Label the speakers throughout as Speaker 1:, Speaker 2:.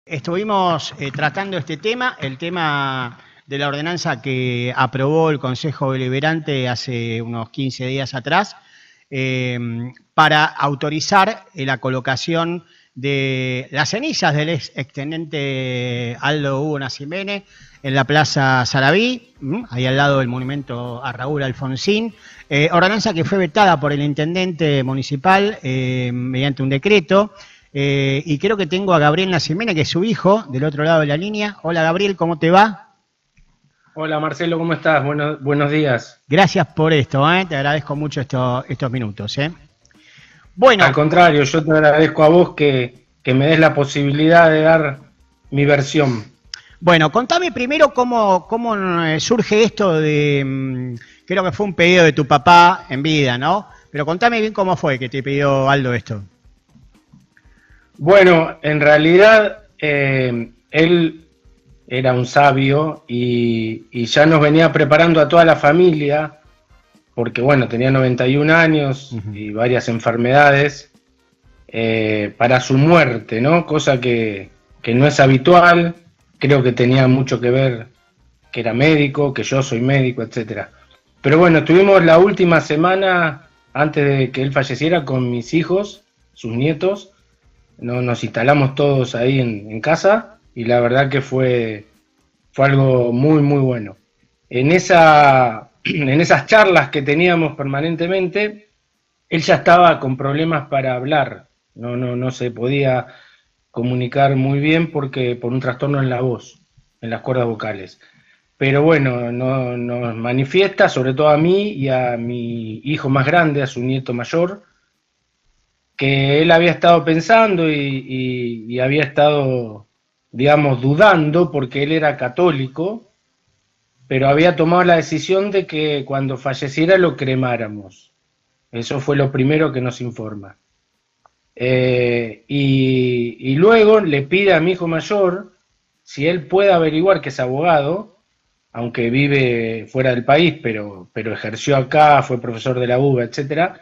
Speaker 1: Estuvimos tratando este tema, el tema de la ordenanza que aprobó el Consejo Deliberante hace unos 15 días atrás, para autorizar la colocación de las cenizas del ex extendente Aldo Hugo Nascimene en la Plaza Sarabí, ahí al lado del monumento a Raúl Alfonsín, ordenanza que fue vetada por el intendente municipal mediante un decreto. Y creo que tengo a Gabriel Nascimene, que es su hijo, del otro lado de la línea. Hola Gabriel, ¿cómo te va?
Speaker 2: Hola Marcelo, ¿cómo estás? Buenos días.
Speaker 1: Gracias por esto, te agradezco mucho estos minutos. Bueno,
Speaker 2: Al contrario, yo te agradezco a vos que me des la posibilidad de dar mi versión.
Speaker 1: bueno, contame primero cómo surge esto de, creo que fue un pedido de tu papá en vida, ¿no? Pero contame bien cómo fue que te pidió Aldo esto.
Speaker 2: Bueno, en realidad él era un sabio y ya nos venía preparando a toda la familia, porque bueno, tenía 91 años y varias enfermedades, para su muerte, ¿no? Cosa que no es habitual. Creo que tenía mucho que ver que era médico, que yo soy médico, etcétera. Pero bueno, estuvimos la última semana antes de que él falleciera con mis hijos, sus nietos. Nos instalamos todos ahí en casa y la verdad que fue algo muy, muy bueno. En esas charlas que teníamos permanentemente, él ya estaba con problemas para hablar. No se podía comunicar muy bien porque por un trastorno en la voz, en las cuerdas vocales. Pero bueno, nos manifiesta, sobre todo a mí y a mi hijo más grande, a su nieto mayor, que él había estado pensando y había estado, digamos, dudando porque él era católico, pero había tomado la decisión de que cuando falleciera lo cremáramos. Eso fue lo primero que nos informa. Y luego le pide a mi hijo mayor si él puede averiguar, que es abogado, aunque vive fuera del país, pero ejerció acá, fue profesor de la UBA, etcétera,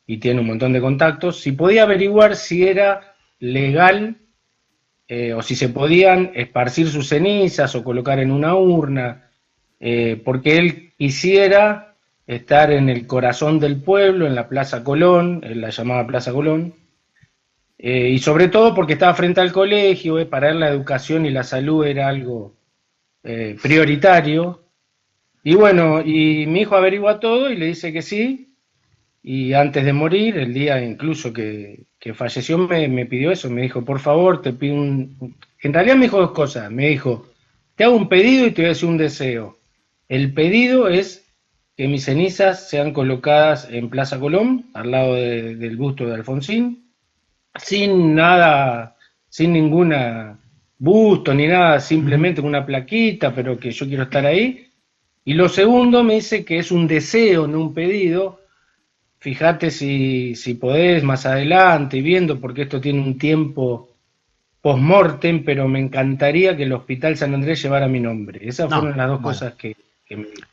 Speaker 2: y tiene un montón de contactos, si podía averiguar si era legal o si se podían esparcir sus cenizas o colocar en una urna, porque él quisiera estar en el corazón del pueblo, en la Plaza Colón, en la llamada Plaza Colón, y sobre todo porque estaba frente al colegio, para él la educación y la salud era algo prioritario. Y bueno, y mi hijo averigua todo y le dice que sí, y antes de morir, el día incluso que falleció, me pidió eso, me dijo, por favor, te pido un... En realidad me dijo dos cosas, me dijo, te hago un pedido y te voy a decir un deseo. El pedido es que mis cenizas sean colocadas en Plaza Colón, al lado del busto de Alfonsín, sin nada, sin ninguna busto ni nada, simplemente una plaquita, pero que yo quiero estar ahí. Y lo segundo me dice que es un deseo, no un pedido. Fíjate si podés más adelante y viendo, porque esto tiene un tiempo post-mortem, pero me encantaría que el Hospital San Andrés llevara mi nombre. Esas
Speaker 1: No,
Speaker 2: fueron las dos
Speaker 1: bueno.
Speaker 2: cosas que me dijo.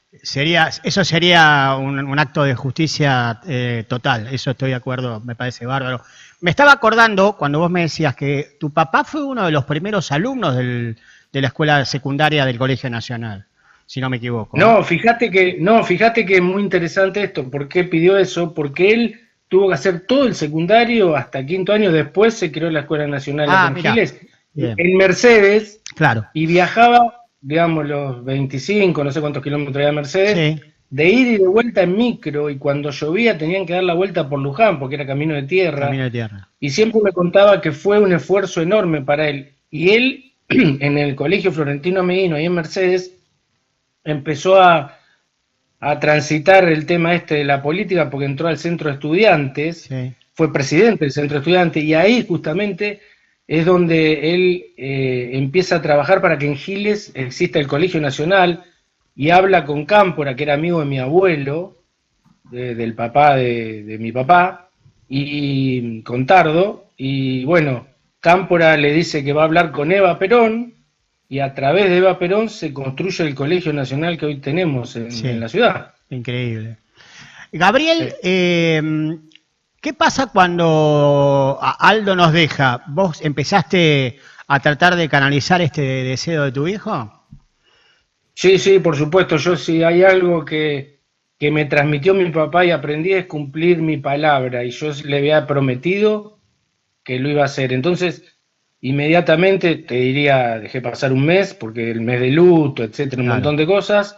Speaker 1: Eso sería un acto de justicia total, eso estoy de acuerdo, me parece bárbaro. Me estaba acordando cuando vos me decías que tu papá fue uno de los primeros alumnos de la escuela secundaria del Colegio Nacional, si no me equivoco.
Speaker 2: Fíjate que es muy interesante esto. ¿Por qué pidió eso? Porque él tuvo que hacer todo el secundario hasta quinto año, después se creó la Escuela Nacional acá
Speaker 1: Ah,
Speaker 2: en
Speaker 1: mira,
Speaker 2: Giles,
Speaker 1: bien,
Speaker 2: en Mercedes,
Speaker 1: claro,
Speaker 2: y viajaba, digamos, los 25, no sé cuántos kilómetros había Mercedes,
Speaker 1: sí,
Speaker 2: de ida y de vuelta en micro, y cuando llovía tenían que dar la vuelta por Luján, porque era camino de
Speaker 1: camino
Speaker 2: tierra,
Speaker 1: de tierra.
Speaker 2: y siempre me contaba que fue un esfuerzo enorme para él. Y él, en el Colegio Florentino Meguino, ahí en Mercedes, empezó a transitar el tema este de la política porque entró al centro de estudiantes,
Speaker 1: Sí.
Speaker 2: fue presidente del centro de estudiantes, y ahí justamente es donde él empieza a trabajar para que en Giles exista el Colegio Nacional, y habla con Cámpora, que era amigo de mi abuelo, del papá de mi papá, y con Tardo, y bueno, Cámpora le dice que va a hablar con Eva Perón, y a través de Eva Perón se construye el Colegio Nacional que hoy tenemos en
Speaker 1: Sí,
Speaker 2: la ciudad.
Speaker 1: increíble. Gabriel,
Speaker 2: Eh,
Speaker 1: ¿qué pasa cuando Aldo nos deja? Vos empezaste a tratar de canalizar este deseo de tu hijo?
Speaker 2: Sí, sí, por supuesto. Yo si hay algo que me transmitió mi papá y aprendí es cumplir mi palabra. Y yo le había prometido que lo iba a hacer. Entonces, inmediatamente, te diría, dejé pasar un mes, porque el mes de luto, etcétera, un
Speaker 1: Claro.
Speaker 2: montón de cosas.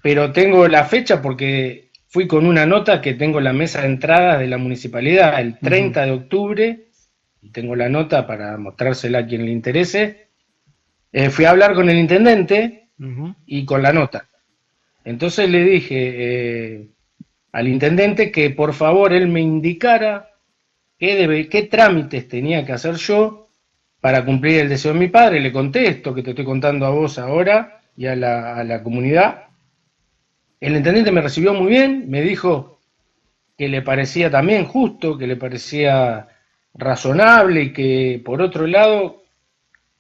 Speaker 2: Pero tengo la fecha porque fui con una nota que tengo en la mesa de entradas de la municipalidad el
Speaker 1: Ujú,
Speaker 2: 30 de octubre. Y tengo la nota para mostrársela a quien le interese. Fui a hablar con el intendente
Speaker 1: ujú.
Speaker 2: y con la nota. Entonces le dije al intendente que por favor él me indicara qué trámites tenía que hacer yo para cumplir el deseo de mi padre. Le conté esto que te estoy contando a vos ahora y a la comunidad. El intendente me recibió muy bien, me dijo que le parecía también justo, que le parecía razonable y que por otro lado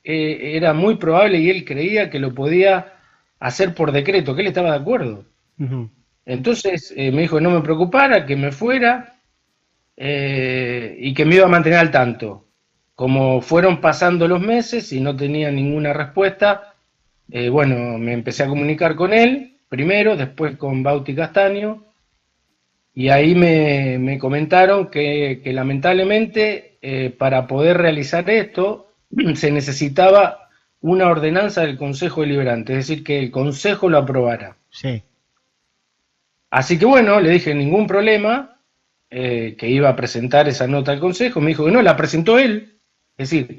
Speaker 2: era muy probable y él creía que lo podía hacer por decreto, que él estaba de acuerdo.
Speaker 1: Ujú.
Speaker 2: Entonces me dijo que no me preocupara, que me fuera y que me iba a mantener al tanto. Como fueron pasando los meses y no tenía ninguna respuesta, bueno, me empecé a comunicar con él primero, después con Bauti Castaño, y ahí me comentaron que lamentablemente para poder realizar esto se necesitaba una ordenanza del Consejo Deliberante, es decir, que el Consejo lo aprobara.
Speaker 1: Sí.
Speaker 2: Así que bueno, le dije ningún problema, que iba a presentar esa nota al Consejo, me dijo que no, la presentó él. Es decir,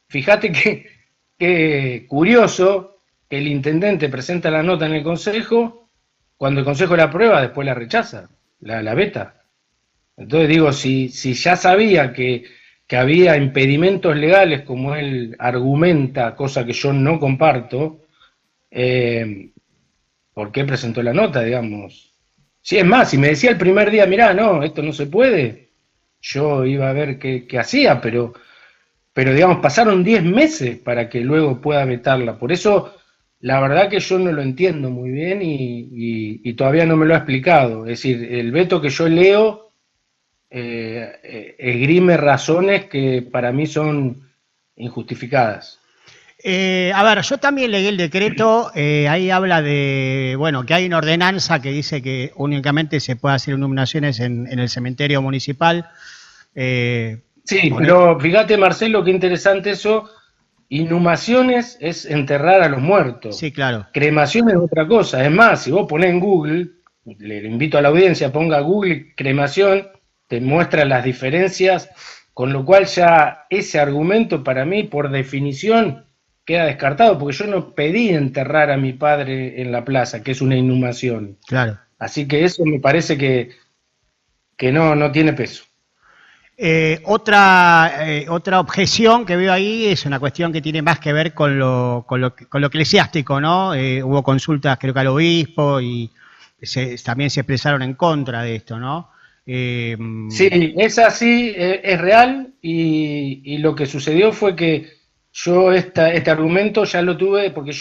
Speaker 2: fíjate que curioso que el intendente presenta la nota en el Consejo, cuando el Consejo la aprueba, después la rechaza, la veta. Entonces digo, si ya sabía que había impedimentos legales, como él argumenta, cosa que yo no comparto, eh, ¿por qué presentó la nota, digamos? Sí, es más, si me decía el primer día, mirá, no, esto no se puede, yo iba a ver qué hacía, pero digamos, pasaron 10 meses para que luego pueda vetarla. Por eso, la verdad que yo no lo entiendo muy bien y todavía no me lo ha explicado. Es decir, el veto que yo leo esgrime razones que para mí son injustificadas.
Speaker 1: A ver, yo también leí el decreto, ahí habla de, bueno, que hay una ordenanza que dice que únicamente se puede hacer inhumaciones en el cementerio municipal. eh,
Speaker 2: Sí,
Speaker 1: por e-
Speaker 2: pero fíjate, Marcelo, qué interesante eso. Inhumaciones es enterrar a los muertos.
Speaker 1: sí, claro,
Speaker 2: Cremación es otra cosa. Es más, si vos ponés en Google, le invito a la audiencia, ponga Google cremación, te muestra las diferencias, con lo cual ya ese argumento para mí, por definición, queda descartado, porque yo no pedí enterrar a mi padre en la plaza, que es una inhumación.
Speaker 1: claro.
Speaker 2: Así que eso me parece que no tiene peso.
Speaker 1: Otra objeción que veo ahí es una cuestión que tiene más que ver con lo eclesiástico, ¿no? Hubo consultas, creo que al obispo, y también se expresaron en contra de esto, ¿no? Eh,
Speaker 2: Sí, es así, es real y lo que sucedió fue que yo este argumento ya lo tuve, porque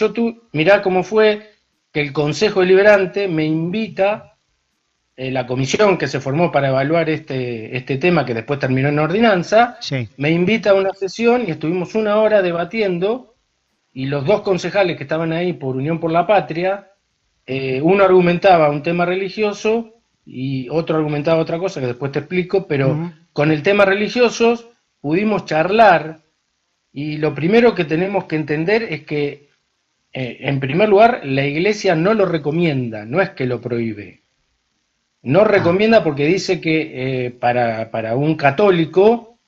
Speaker 2: mirá cómo fue que el Consejo Deliberante me invita, la comisión que se formó para evaluar este tema que después terminó en ordenanza,
Speaker 1: sí,
Speaker 2: me invita a una sesión y estuvimos una hora debatiendo y los dos concejales que estaban ahí por Unión por la Patria, uno argumentaba un tema religioso y otro argumentaba otra cosa que después te explico, pero
Speaker 1: ujú,
Speaker 2: con el tema religioso pudimos charlar y lo primero que tenemos que entender es que, en primer lugar, la Iglesia no lo recomienda, no es que lo prohíbe. No
Speaker 1: ah,
Speaker 2: recomienda porque dice que para un católico,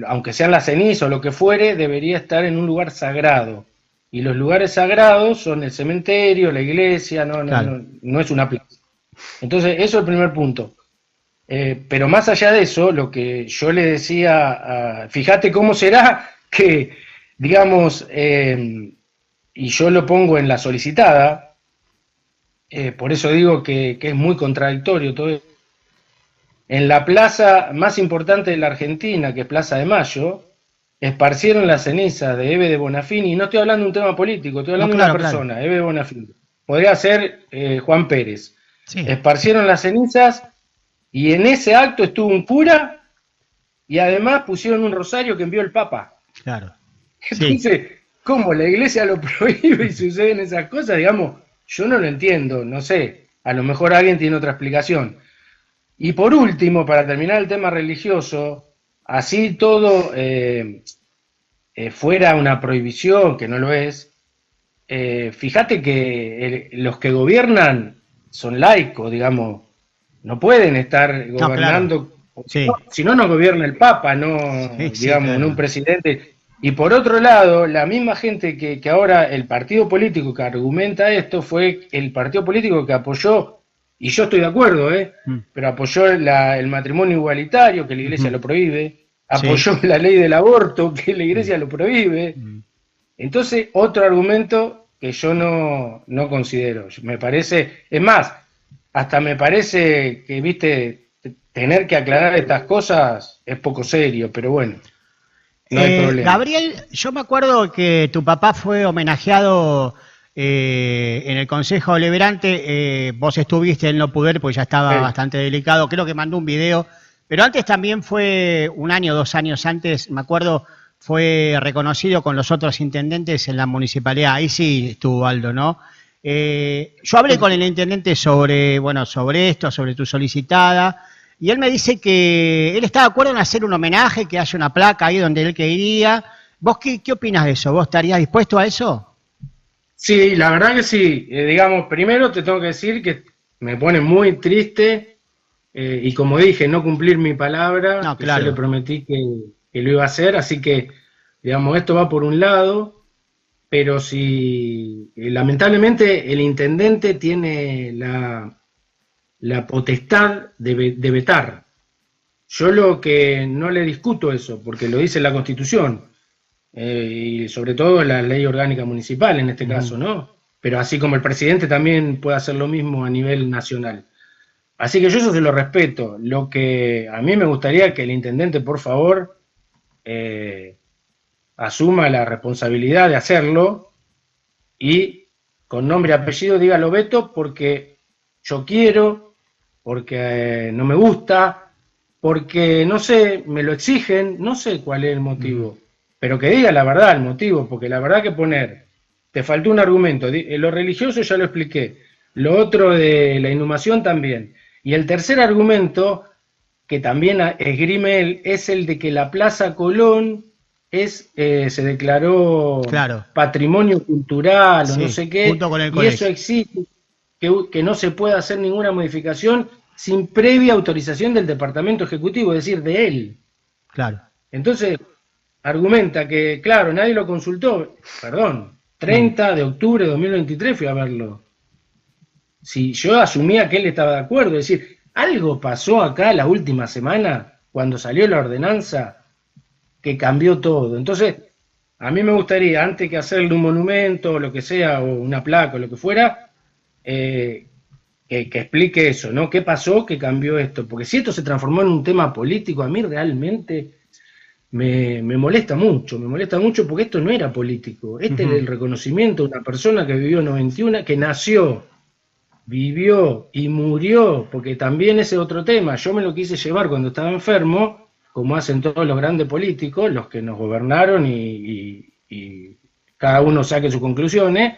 Speaker 2: aunque sean las cenizas o lo que fuere, debería estar en un lugar sagrado. Y los lugares sagrados son el cementerio, la iglesia,
Speaker 1: claro.
Speaker 2: no es una plaza. Entonces, eso es el primer punto. Pero más allá de eso, lo que yo le decía, fíjate cómo será que, digamos, y yo lo pongo en la solicitada, por eso digo que es muy contradictorio todo esto. En la plaza más importante de la Argentina, que es Plaza de Mayo, esparcieron las cenizas de Eve de Bonafini, y no estoy hablando de un tema político, estoy
Speaker 1: No,
Speaker 2: hablando de una
Speaker 1: claro, claro.
Speaker 2: persona, Eve de Bonafini. Podría ser Juan Pérez.
Speaker 1: Sí.
Speaker 2: Esparcieron las cenizas y en ese acto estuvo un cura y además pusieron un rosario que envió el Papa.
Speaker 1: Claro.
Speaker 2: Entonces, sí. ¿Cómo la iglesia lo prohíbe y suceden esas cosas? Digamos, yo no lo entiendo, no sé, a lo mejor alguien tiene otra explicación. Y por último, para terminar el tema religioso, así todo fuera una prohibición, que no lo es, fíjate que los que gobiernan son laicos, digamos, no pueden estar gobernando,
Speaker 1: claro. Sí.
Speaker 2: Si no, no gobierna el Papa, no,
Speaker 1: sí,
Speaker 2: digamos,
Speaker 1: claro.
Speaker 2: no un presidente. Y por otro lado, la misma gente que ahora el partido político que argumenta esto fue el partido político que apoyó, y yo estoy de acuerdo, pero apoyó el matrimonio igualitario, que la iglesia lo prohíbe, apoyó la ley del aborto, que la iglesia lo prohíbe. Entonces, otro argumento que yo no considero. Me parece, es más, hasta me parece que, viste, tener que aclarar estas cosas es poco serio, pero bueno. No hay problema.
Speaker 1: Gabriel, yo me acuerdo que tu papá fue homenajeado en el Consejo Deliberante. Vos estuviste, él no pudo ir porque ya estaba bastante delicado. Creo que mandó un video. Pero antes también fue, 1 año, 2 años antes, me acuerdo, fue reconocido con los otros intendentes en la municipalidad. Ahí sí estuvo Aldo, ¿no? Yo hablé con el intendente sobre esto, sobre tu solicitada. Y él me dice que él está de acuerdo en hacer un homenaje, que haya una placa ahí donde él quería. ¿Vos qué opinas de eso? ¿Vos estarías dispuesto a eso?
Speaker 2: Sí, la verdad que sí. Digamos, primero te tengo que decir que me pone muy triste y como dije, no cumplir mi palabra.
Speaker 1: No, claro.
Speaker 2: Yo le prometí que lo iba a hacer, así que, digamos, esto va por un lado, pero si lamentablemente el intendente tiene la potestad de vetar. Yo lo que no le discuto eso, porque lo dice la Constitución, y sobre todo la ley orgánica municipal en este caso, ¿no? Pero así como el presidente también puede hacer lo mismo a nivel nacional. Así que yo eso se lo respeto. Lo que a mí me gustaría que el intendente, por favor, asuma la responsabilidad de hacerlo y con nombre y apellido diga lo veto porque yo quiero, porque no me gusta, porque no sé, me lo exigen, no sé cuál es el motivo, pero que diga la verdad el motivo, porque la verdad que te faltó un argumento, lo religioso ya lo expliqué, lo otro de la inhumación también, y el tercer argumento, que también esgrime él, es el de que la Plaza Colón se declaró patrimonio cultural o no sé qué, y eso exige que no se pueda hacer ninguna modificación sin previa autorización del Departamento Ejecutivo, es decir, de él.
Speaker 1: Claro.
Speaker 2: Entonces, argumenta que, claro, nadie lo consultó. Perdón, 30 de octubre de 2023 fui a verlo. Si yo asumía que él estaba de acuerdo, es decir, algo pasó acá la última semana, cuando salió la ordenanza, que cambió todo. Entonces, a mí me gustaría, antes que hacerle un monumento, o lo que sea, o una placa, o lo que fuera, que explique eso, ¿no? ¿Qué pasó que cambió esto? Porque si esto se transformó en un tema político, a mí realmente me molesta mucho porque esto no era político. Este era el reconocimiento de una persona que vivió 91, que nació, vivió y murió, porque también ese otro tema, yo me lo quise llevar cuando estaba enfermo, como hacen todos los grandes políticos, los que nos gobernaron y cada uno saque sus conclusiones,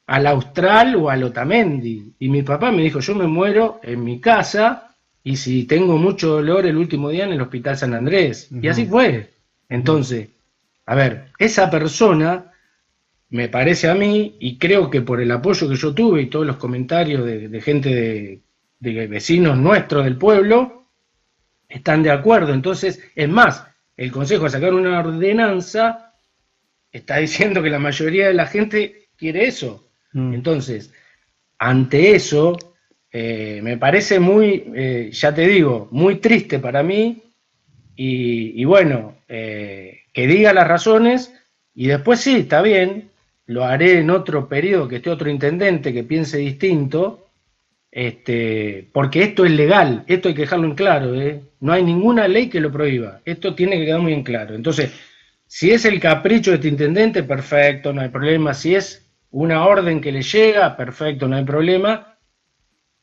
Speaker 2: al Austral o al Otamendi. Y mi papá me dijo, yo me muero en mi casa y si tengo mucho dolor el último día en el Hospital San Andrés. Y así fue. Entonces, a ver, esa persona, me parece a mí, y creo que por el apoyo que yo tuve y todos los comentarios de gente de vecinos nuestros del pueblo, están de acuerdo. Entonces, es más, el Consejo a sacar una ordenanza está diciendo que la mayoría de la gente quiere eso. Entonces, ante eso, me parece muy, ya te digo, muy triste para mí, y bueno, que diga las razones, y después sí, está bien, lo haré en otro periodo, que esté otro intendente que piense distinto, porque esto es legal, esto hay que dejarlo en claro, no hay ninguna ley que lo prohíba, esto tiene que quedar muy en claro. Entonces, si es el capricho de este intendente, perfecto, no hay problema. Si es una orden que le llega, perfecto, no hay problema,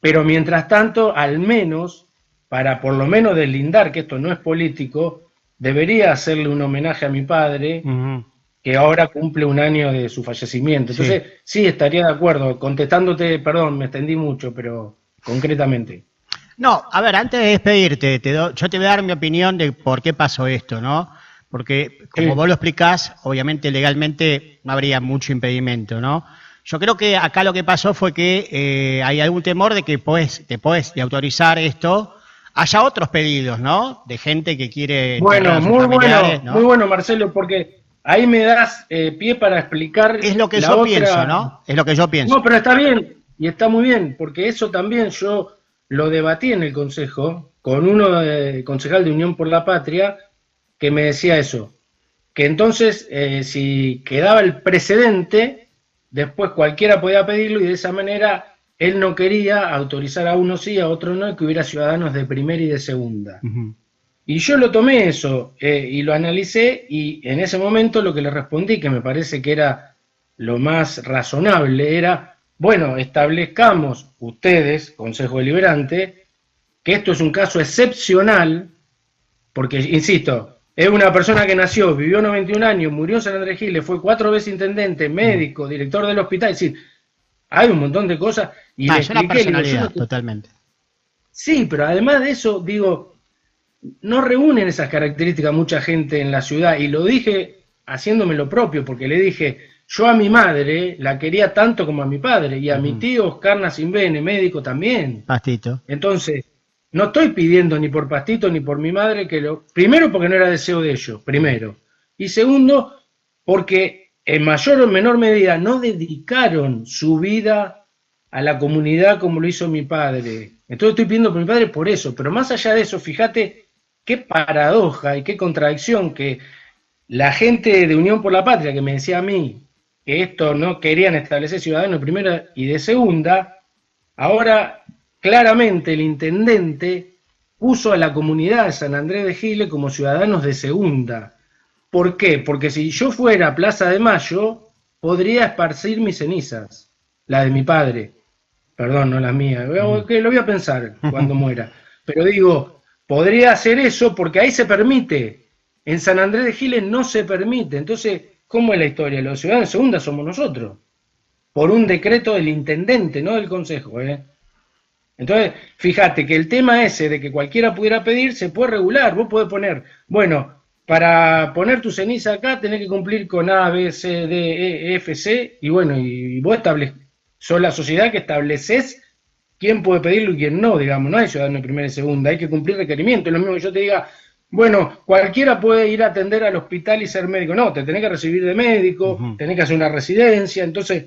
Speaker 2: pero mientras tanto, al menos, para por lo menos deslindar que esto no es político, debería hacerle un homenaje a mi padre, que ahora cumple 1 año de su fallecimiento. Entonces, sí, estaría de acuerdo. Contestándote, perdón, me extendí mucho, pero concretamente.
Speaker 1: No, a ver, antes de despedirte, yo te voy a dar mi opinión de por qué pasó esto, ¿no? Porque, como vos lo explicás, obviamente legalmente no habría mucho impedimento, ¿no? Yo creo que acá lo que pasó fue que hay algún temor de que después de autorizar esto, haya otros pedidos, ¿no? De gente que quiere enterrar a sus familiares, ¿no?
Speaker 2: Muy bueno, Marcelo, porque ahí me das pie para explicar.
Speaker 1: Es lo que yo pienso, ¿no? Es lo que yo pienso.
Speaker 2: No, pero está bien, y está muy bien, porque eso también yo lo debatí en el Consejo con concejal de Unión por la Patria, que me decía eso, que entonces si quedaba el precedente, después cualquiera podía pedirlo y de esa manera él no quería autorizar a uno sí, a otro no, y que hubiera ciudadanos de primera y de segunda. Y yo lo tomé eso y lo analicé, y en ese momento lo que le respondí, que me parece que era lo más razonable, era, bueno, establezcamos ustedes, Consejo Deliberante, que esto es un caso excepcional, porque, insisto, es una persona que nació, vivió 91 años, murió en San Andrés Giles, fue 4 veces intendente, médico, director del hospital, es decir, hay un montón de cosas. Y le
Speaker 1: es una
Speaker 2: expliqué,
Speaker 1: personalidad, totalmente.
Speaker 2: Sí, pero además de eso, digo, no reúnen esas características mucha gente en la ciudad, y lo dije haciéndome lo propio, porque le dije, yo a mi madre la quería tanto como a mi padre, y a mi tío Oscar Nacimbene, médico también.
Speaker 1: Pastito.
Speaker 2: Entonces, no estoy pidiendo ni por Pastito ni por mi madre que lo... Primero, porque no era deseo de ellos, primero. Y segundo, porque en mayor o menor medida no dedicaron su vida a la comunidad como lo hizo mi padre. Entonces estoy pidiendo por mi padre por eso. Pero más allá de eso, fíjate qué paradoja y qué contradicción que la gente de Unión por la Patria, que me decía a mí que esto no querían establecer ciudadanos de primera y de segunda, ahora... Claramente el intendente puso a la comunidad de San Andrés de Giles como ciudadanos de segunda. ¿Por qué? Porque si yo fuera a Plaza de Mayo, podría esparcir mis cenizas, la de mi padre. Perdón, no las mías. Lo voy a pensar cuando muera. Pero digo, podría hacer eso porque ahí se permite. En San Andrés de Giles no se permite. Entonces, ¿cómo es la historia? Los ciudadanos de segunda somos nosotros. Por un decreto del intendente, no del consejo, Entonces, fíjate que el tema ese de que cualquiera pudiera pedir se puede regular. Vos podés poner, bueno, para poner tu ceniza acá tenés que cumplir con A, B, C, D, E, F, C, y bueno, y vos sos la sociedad que estableces quién puede pedirlo y quién no, digamos, no hay ciudadano de primera y segunda, hay que cumplir requerimientos. Es lo mismo que yo te diga, bueno, cualquiera puede ir a atender al hospital y ser médico. No, te tenés que recibir de médico, tenés que hacer una residencia, entonces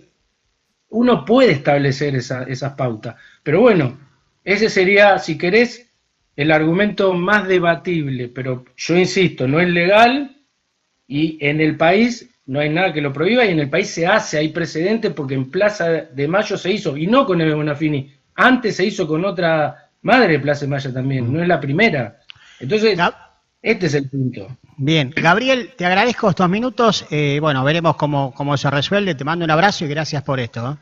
Speaker 2: uno puede establecer esas pautas. Pero bueno, ese sería, si querés, el argumento más debatible, pero yo insisto, no es legal y en el país no hay nada que lo prohíba, y en el país se hace, hay precedentes, porque en Plaza de Mayo se hizo, y no con Eve Bonafini, antes se hizo con otra madre de Plaza de Mayo también, no es la primera. Entonces, este es el punto.
Speaker 1: Bien, Gabriel, te agradezco estos minutos, bueno, veremos cómo se resuelve, te mando un abrazo y gracias por esto.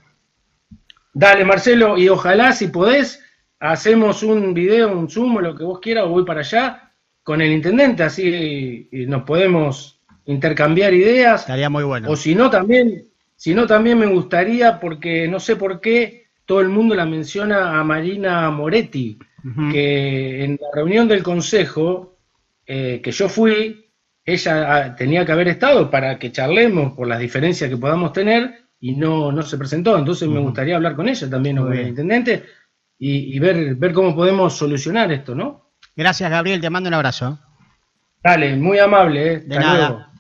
Speaker 2: Dale, Marcelo, y ojalá, si podés, hacemos un video, un Zoom o lo que vos quieras, o voy para allá con el intendente, así nos podemos intercambiar ideas.
Speaker 1: Estaría muy bueno.
Speaker 2: O si no también me gustaría, porque no sé por qué todo el mundo la menciona a Marina Moretti, que en la reunión del consejo que yo fui, ella tenía que haber estado para que charlemos por las diferencias que podamos tener, y no se presentó. Entonces me gustaría hablar con ella también, o con el intendente, y ver cómo podemos solucionar esto, ¿no?
Speaker 1: Gracias, Gabriel, te mando un abrazo.
Speaker 2: Dale, muy amable.
Speaker 1: De nada.
Speaker 2: Luego.